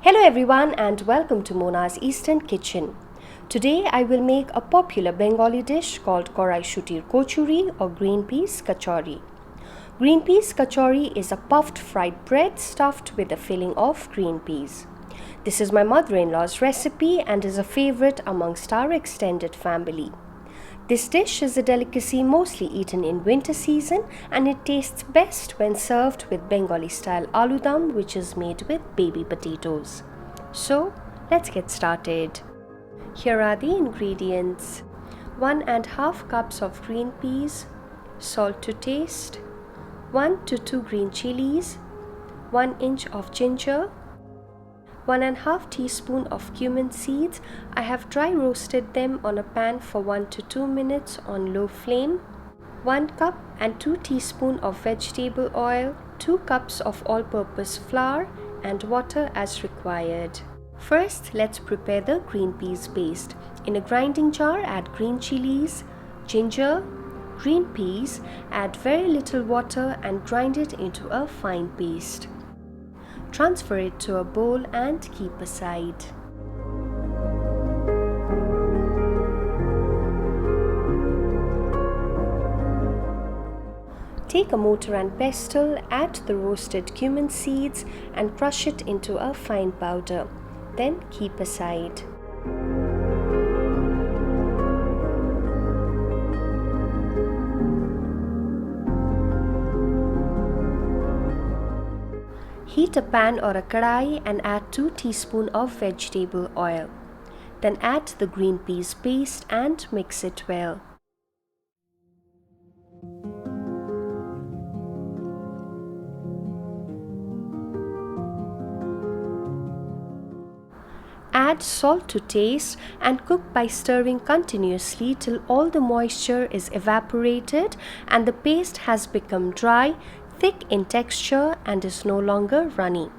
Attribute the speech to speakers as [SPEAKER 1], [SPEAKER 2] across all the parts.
[SPEAKER 1] Hello everyone and welcome to Monaseasternkitchen. Today I will make a popular Bengali dish called Koraishutir Kochuri or Green Peas Kachori. Green Peas Kachori is a puffed fried bread stuffed with a filling of green peas. This is my mother-in-law's recipe and is a favorite amongst our extended family. This dish is a delicacy mostly eaten in winter season and it tastes best when served with Bengali style aloo dum, which is made with baby potatoes. So let's get started. Here are the ingredients: 1½ cups of green peas, salt to taste, 1 to 2 green chilies, 1 inch of ginger, 1½ teaspoon of cumin seeds. I have dry roasted them on a pan for 1 to 2 minutes on low flame. 1 cup and 2 teaspoon of vegetable oil, 2 cups of all-purpose flour and water as required. First, let's prepare the green peas paste. In a grinding jar, add green chilies, ginger, green peas, add very little water and grind it into a fine paste. Transfer it to a bowl and keep aside. Take a mortar and pestle, add the roasted cumin seeds and crush it into a fine powder. Then keep aside. Heat a pan or a karai and add 2 teaspoons of vegetable oil. Then add the green peas paste and mix it well. Add salt to taste and cook by stirring continuously till all the moisture is evaporated and the paste has become dry, thick in texture and is no longer runny.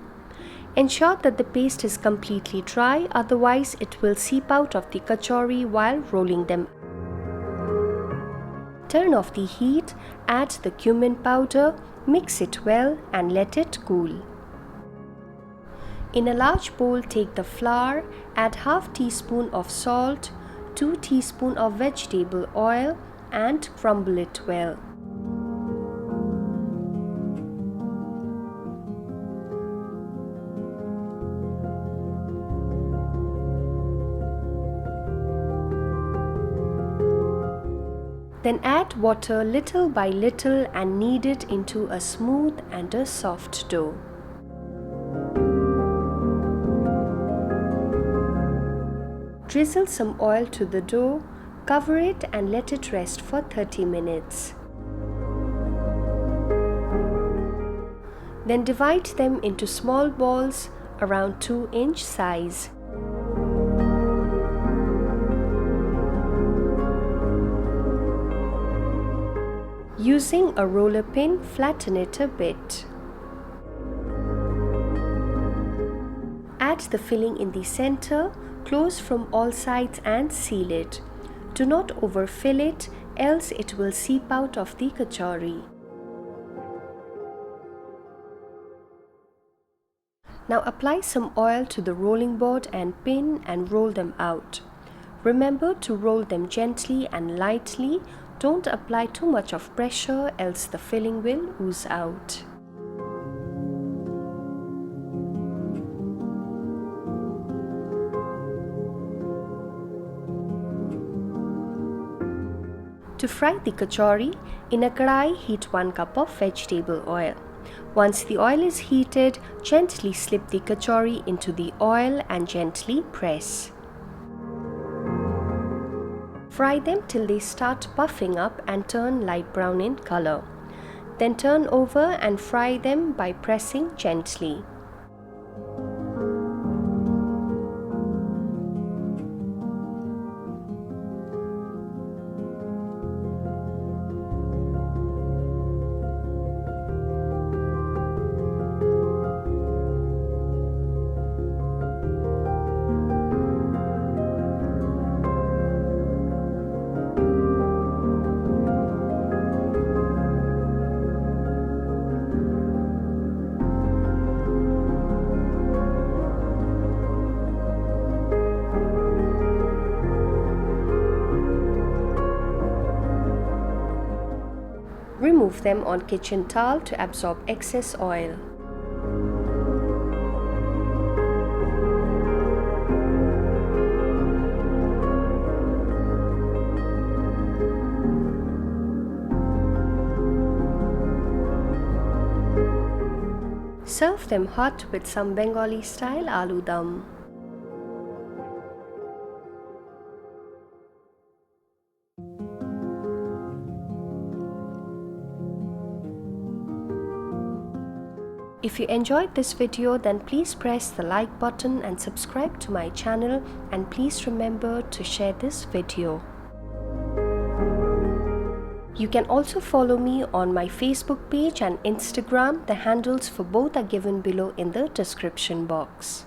[SPEAKER 1] Ensure that the paste is completely dry, otherwise it will seep out of the kachori while rolling them. Turn off the heat, add the cumin powder, mix it well and let it cool. In a large bowl, take the flour, add ½ teaspoon of salt, 2 teaspoons of vegetable oil and crumble it well. Then add water little by little and knead it into a smooth and a soft dough. Drizzle some oil to the dough, cover it and let it rest for 30 minutes. Then divide them into small balls around 2-inch size. Using a roller pin, flatten it a bit. Add the filling in the center, close from all sides and seal it. Do not overfill it, else it will seep out of the kachori. Now apply some oil to the rolling board and pin and roll them out. Remember to roll them gently and lightly. Don't apply too much of pressure, else the filling will ooze out. To fry the kachori, in a karai heat 1 cup of vegetable oil. Once the oil is heated, gently slip the kachori into the oil and gently press. Fry them till they start puffing up and turn light brown in color. Then turn over and fry them by pressing gently. remove them on kitchen towel to absorb excess oil. Serve them hot with some Bengali style aloo dum. If you enjoyed this video, then please press the like button and subscribe to my channel, and please remember to share this video. You can also follow me on my Facebook page and Instagram. The handles for both are given below in the description box.